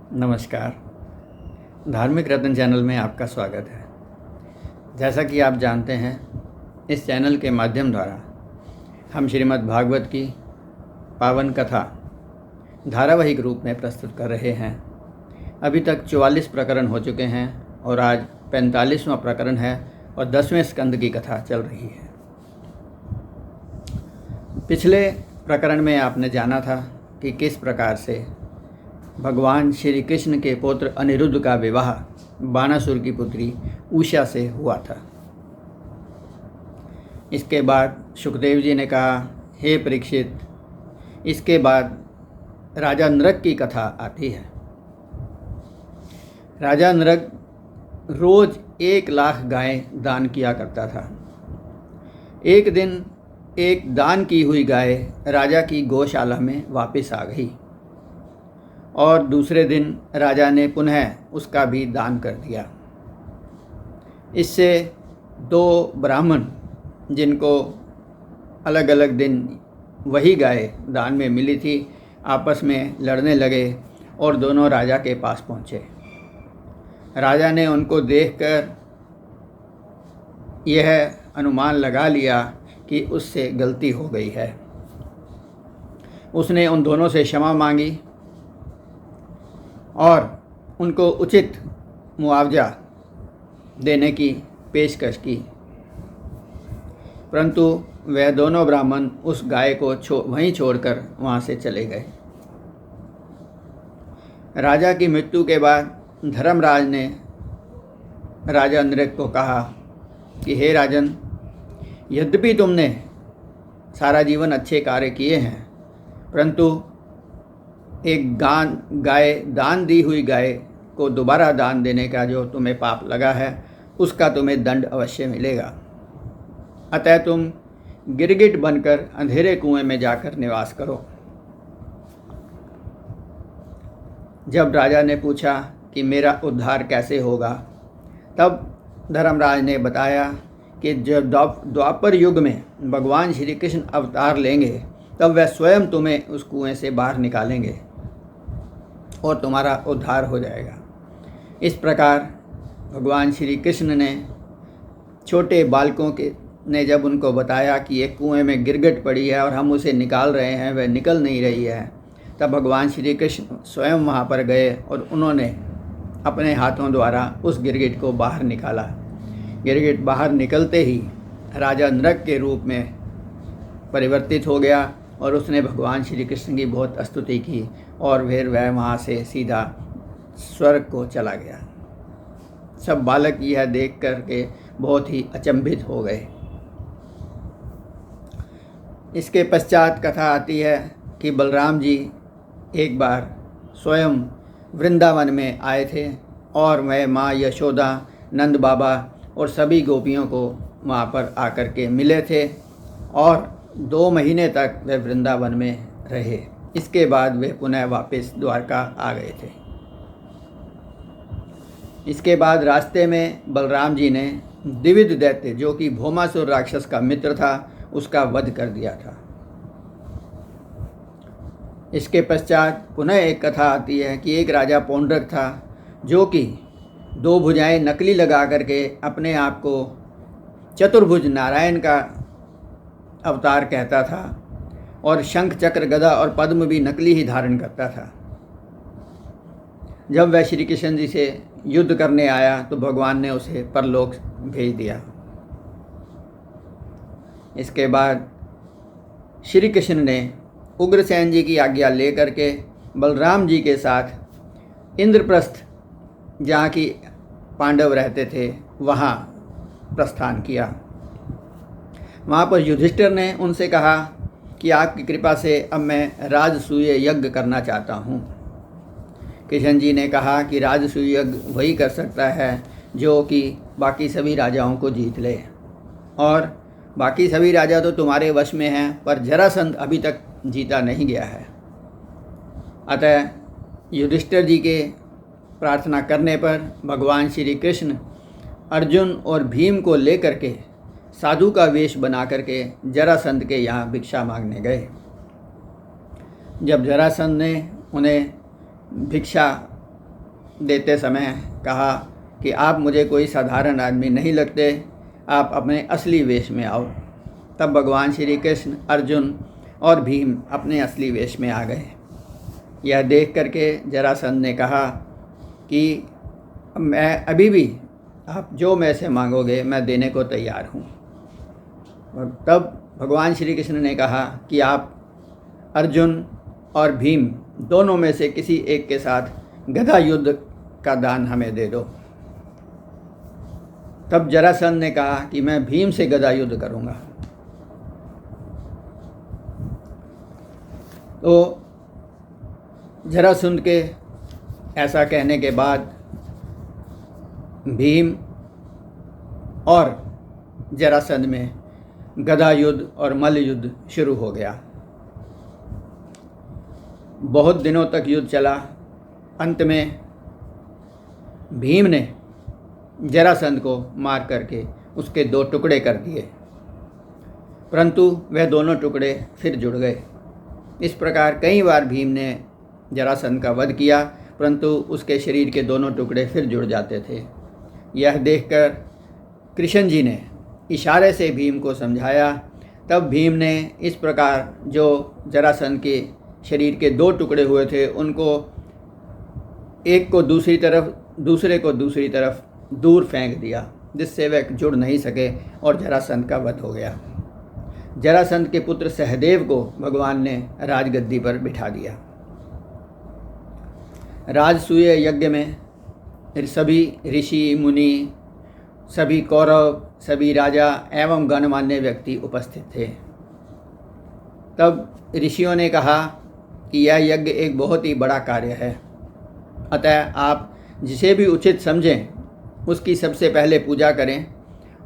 नमस्कार। धार्मिक रत्न चैनल में आपका स्वागत है। जैसा कि आप जानते हैं, इस चैनल के माध्यम द्वारा हम श्रीमद् भागवत की पावन कथा धारावाहिक रूप में प्रस्तुत कर रहे हैं। अभी तक 44 प्रकरण हो चुके हैं और आज 45वां प्रकरण है और 10वें स्कंद की कथा चल रही है। पिछले प्रकरण में आपने जाना था कि किस प्रकार से भगवान श्री कृष्ण के पुत्र अनिरुद्ध का विवाह बाणासुर की पुत्री उषा से हुआ था। इसके बाद सुखदेव जी ने कहा, हे परीक्षित, इसके बाद राजा नृग की कथा आती है। राजा नृग रोज 1,00,000 गाय दान किया करता था। एक दिन एक दान की हुई गाय राजा की गौशाला में वापस आ गई और दूसरे दिन राजा ने पुनः उसका भी दान कर दिया। इससे 2 ब्राह्मण, जिनको अलग अलग दिन वही गाय दान में मिली थी, आपस में लड़ने लगे और दोनों राजा के पास पहुँचे। राजा ने उनको देखकर यह अनुमान लगा लिया कि उससे गलती हो गई है। उसने उन दोनों से क्षमा मांगी और उनको उचित मुआवजा देने की पेशकश की, परंतु वह दोनों ब्राह्मण उस गाय को वहीं छोड़कर वहाँ से चले गए। राजा की मृत्यु के बाद धर्मराज ने राजा नृग को कहा कि हे राजन, यद्यपि तुमने सारा जीवन अच्छे कार्य किए हैं, परंतु एक गाय दान दी हुई गाय को दोबारा दान देने का जो तुम्हें पाप लगा है, उसका तुम्हें दंड अवश्य मिलेगा। अतः तुम गिरगिट बनकर अंधेरे कुएं में जाकर निवास करो। जब राजा ने पूछा कि मेरा उद्धार कैसे होगा, तब धर्मराज ने बताया कि जब द्वापर युग में भगवान श्री कृष्ण अवतार लेंगे, तब वह स्वयं तुम्हें उस कुएं से बाहर निकालेंगे और तुम्हारा उद्धार हो जाएगा। इस प्रकार भगवान श्री कृष्ण ने छोटे बालकों के ने जब उनको बताया कि एक कुएं में गिरगिट पड़ी है और हम उसे निकाल रहे हैं, वह निकल नहीं रही है, तब भगवान श्री कृष्ण स्वयं वहाँ पर गए और उन्होंने अपने हाथों द्वारा उस गिरगिट को बाहर निकाला। गिरगिट बाहर निकलते ही राजा नृग के रूप में परिवर्तित हो गया और उसने भगवान श्री कृष्ण की बहुत स्तुति की और फिर वह वहाँ से सीधा स्वर्ग को चला गया। सब बालक यह देख कर के बहुत ही अचंभित हो गए। इसके पश्चात कथा आती है कि बलराम जी एक बार स्वयं वृंदावन में आए थे और वह माँ यशोदा, नंद बाबा और सभी गोपियों को वहाँ पर आकर के मिले थे और 2 महीने तक वे वृंदावन में रहे। इसके बाद वे पुनः वापस द्वारका आ गए थे। इसके बाद रास्ते में बलराम जी ने द्विविध दैत्य, जो कि भौमासुर राक्षस का मित्र था, उसका वध कर दिया था। इसके पश्चात पुनः एक कथा आती है कि एक राजा पौंड्रक था, जो कि 2 भुजाएं नकली लगा करके अपने आप को चतुर्भुज नारायण का अवतार कहता था और शंख, चक्र, गदा और पद्म भी नकली ही धारण करता था। जब वह श्री कृष्ण जी से युद्ध करने आया तो भगवान ने उसे परलोक भेज दिया। इसके बाद श्री कृष्ण ने उग्रसेन जी की आज्ञा लेकर के बलराम जी के साथ इंद्रप्रस्थ, जहाँ की पांडव रहते थे, वहाँ प्रस्थान किया। वहाँ पर युधिष्ठिर ने उनसे कहा कि आपकी कृपा से अब मैं राजसूय यज्ञ करना चाहता हूँ। कृष्ण जी ने कहा कि राजसूय यज्ञ वही कर सकता है जो कि बाकी सभी राजाओं को जीत ले, और बाकी सभी राजा तो तुम्हारे वश में हैं, पर जरासंध अभी तक जीता नहीं गया है। अतः युधिष्ठिर जी के प्रार्थना करने पर भगवान श्री कृष्ण अर्जुन और भीम को लेकर के साधु का वेश बना करके जरासंध के यहाँ भिक्षा मांगने गए। जब जरासंध ने उन्हें भिक्षा देते समय कहा कि आप मुझे कोई साधारण आदमी नहीं लगते, आप अपने असली वेश में आओ। तब भगवान श्री कृष्ण, अर्जुन और भीम अपने असली वेश में आ गए। यह देख करके जरासंध ने कहा कि मैं अभी भी, आप जो मैं से मांगोगे मैं देने को तैयार हूँ। और तब भगवान श्री कृष्ण ने कहा कि आप अर्जुन और भीम दोनों में से किसी एक के साथ गदा युद्ध का दान हमें दे दो। तब जरासंध ने कहा कि मैं भीम से गदा युद्ध करूँगा। तो जरासंध के ऐसा कहने के बाद भीम और जरासंध में गदा युद्ध और मल्ल युद्ध शुरू हो गया। बहुत दिनों तक युद्ध चला। अंत में भीम ने जरासंध को मार करके उसके 2 टुकड़े कर दिए, परंतु वह दोनों टुकड़े फिर जुड़ गए। इस प्रकार कई बार भीम ने जरासंध का वध किया, परंतु उसके शरीर के दोनों टुकड़े फिर जुड़ जाते थे। यह देखकर कृष्ण जी ने इशारे से भीम को समझाया। तब भीम ने इस प्रकार जो जरासंध के शरीर के 2 टुकड़े हुए थे उनको एक को दूसरी तरफ, दूसरे को दूसरी तरफ दूर फेंक दिया, जिससे वह जुड़ नहीं सके और जरासंध का वध हो गया। जरासंध के पुत्र सहदेव को भगवान ने राजगद्दी पर बिठा दिया। राजसूय यज्ञ में सभी ऋषि मुनि, सभी कौरव, सभी राजा एवं गणमान्य व्यक्ति उपस्थित थे। तब ऋषियों ने कहा कि यह यज्ञ एक बहुत ही बड़ा कार्य है, अतः आप जिसे भी उचित समझें उसकी सबसे पहले पूजा करें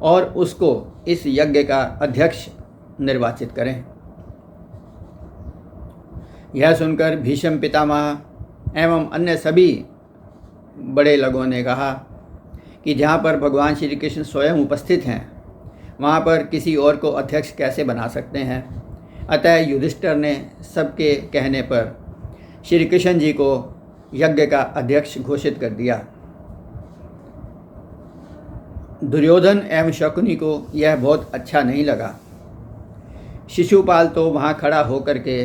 और उसको इस यज्ञ का अध्यक्ष निर्वाचित करें। यह सुनकर भीष्म पितामह एवं अन्य सभी बड़े लोगों ने कहा कि जहाँ पर भगवान श्री कृष्ण स्वयं उपस्थित हैं वहाँ पर किसी और को अध्यक्ष कैसे बना सकते हैं। अतः युधिष्ठिर ने सबके कहने पर श्री कृष्ण जी को यज्ञ का अध्यक्ष घोषित कर दिया। दुर्योधन एवं शकुनी को यह बहुत अच्छा नहीं लगा। शिशुपाल तो वहाँ खड़ा होकर के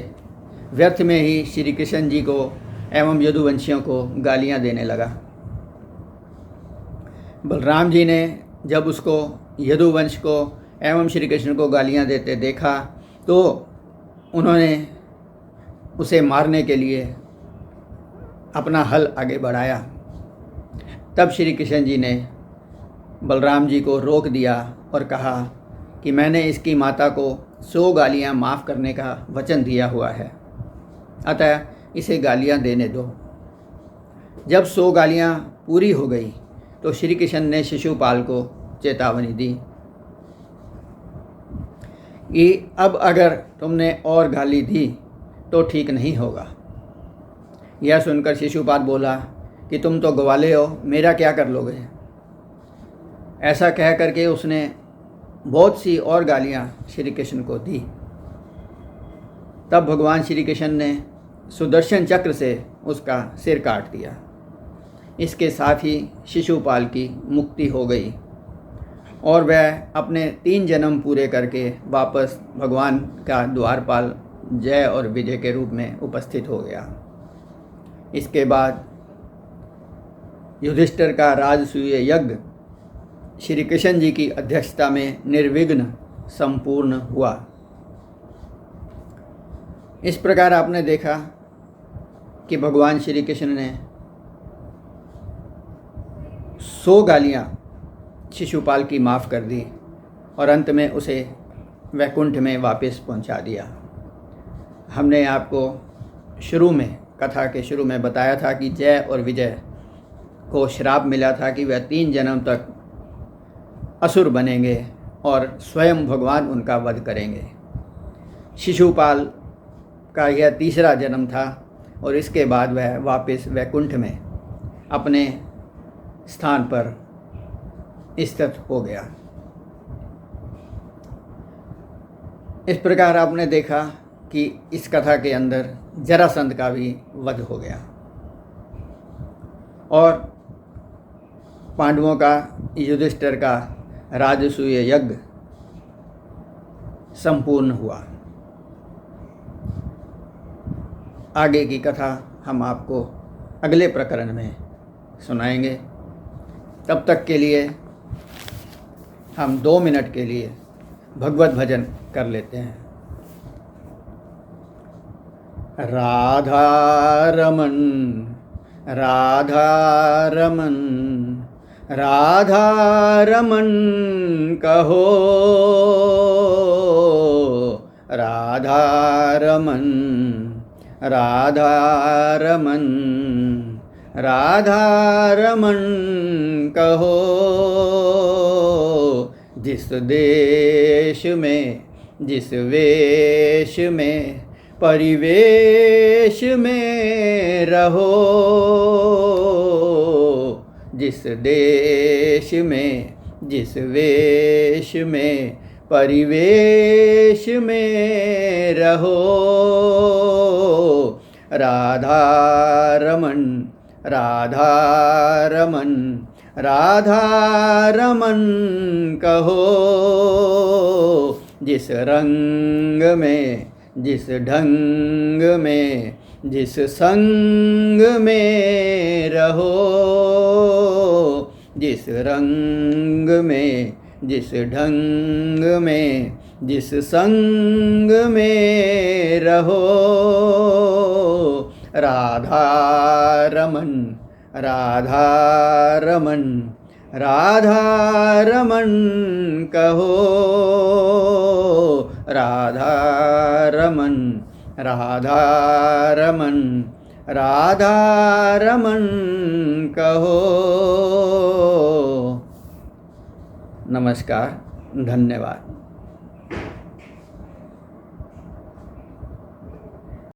व्यर्थ में ही श्री कृष्ण जी को एवं यदुवंशियों को गालियाँ देने लगा। बलराम जी ने जब उसको, यदुवंश को एवं श्री कृष्ण को गालियाँ देते देखा तो उन्होंने उसे मारने के लिए अपना हल आगे बढ़ाया। तब श्री कृष्ण जी ने बलराम जी को रोक दिया और कहा कि मैंने इसकी माता को 100 गालियाँ माफ़ करने का वचन दिया हुआ है, अतः इसे गालियाँ देने दो। जब 100 गालियाँ पूरी हो गई तो श्री कृष्ण ने शिशुपाल को चेतावनी दी कि अब अगर तुमने और गाली दी तो ठीक नहीं होगा। यह सुनकर शिशुपाल बोला कि तुम तो ग्वाले हो, मेरा क्या कर लोगे। ऐसा कह करके उसने बहुत सी और गालियाँ श्री कृष्ण को दी। तब भगवान श्री कृष्ण ने सुदर्शन चक्र से उसका सिर काट दिया। इसके साथ ही शिशुपाल की मुक्ति हो गई और वह अपने 3 जन्म पूरे करके वापस भगवान का द्वारपाल जय और विजय के रूप में उपस्थित हो गया। इसके बाद युधिष्ठिर का राजसूय यज्ञ श्री कृष्ण जी की अध्यक्षता में निर्विघ्न संपूर्ण हुआ। इस प्रकार आपने देखा कि भगवान श्री कृष्ण ने 100 गालियाँ शिशुपाल की माफ़ कर दी और अंत में उसे वैकुंठ में वापस पहुंचा दिया। हमने आपको शुरू में, कथा के शुरू में बताया था कि जय और विजय को श्राप मिला था कि वह 3 जन्म तक असुर बनेंगे और स्वयं भगवान उनका वध करेंगे। शिशुपाल का यह 3रा जन्म था और इसके बाद वह वापस वैकुंठ में अपने स्थान पर स्थित हो गया। इस प्रकार आपने देखा कि इस कथा के अंदर जरासंध का भी वध हो गया। और पांडवों का, युधिष्ठिर का राजसूय यज्ञ संपूर्ण हुआ। आगे की कथा हम आपको अगले प्रकरण में सुनाएंगे। तब तक के लिए हम 2 मिनट के लिए भगवत भजन कर लेते हैं। राधा रमन राधा रमन राधा रमन कहो, राधा रमन राधा रमन राधा रमन कहो। जिस देश में जिस वेश में परिवेश में रहो, जिस देश में जिस वेश में परिवेश में रहो, राधा रमन राधा रमन राधा रमन कहो। जिस रंग में जिस ढंग में जिस संग में रहो, जिस रंग में जिस ढंग में जिस संग में रहो, राधा रमन राधा रमन राधा रमन कहो, राधा रमन राधा रमन राधा रमन कहो। नमस्कार, धन्यवाद।